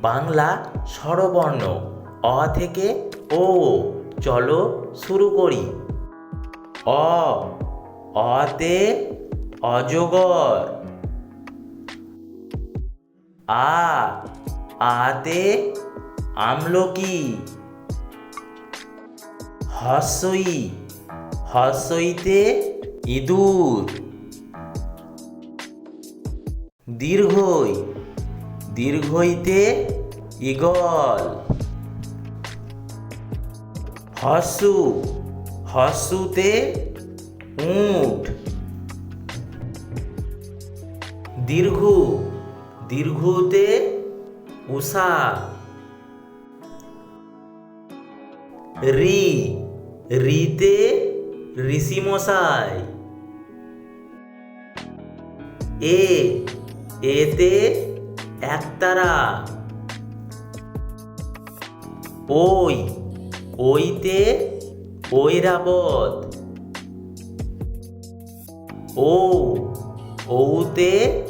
বাংলা স্বরবর্ণ অ থেকে ও। চলো শুরু করি। অ, অতে অজগর। আ, আতে আমলকি। হস্যই, হস্যইতে ইঁদুর। দীর্ঘই, দীর্ঘইতে ঈগল। হস্যু, হস্যুতে উট। দীর্ঘু, দীর্ঘুতে উষা। রি, রিতে ঋষিমশাই। এ, এতে একতারা। ওই, ওইতে ঐরাবত। ও, ওতে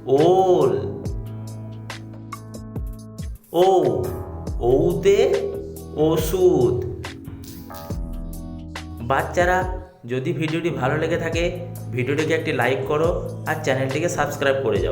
ওল। ও, ওতে ওষুধ। বাচ্চারা, যদি ভিডিওটি ভালো লেগে থাকে ভিডিওটিকে একটি লাইক করো আর চ্যানেলটিকে সাবস্ক্রাইব করে যাও।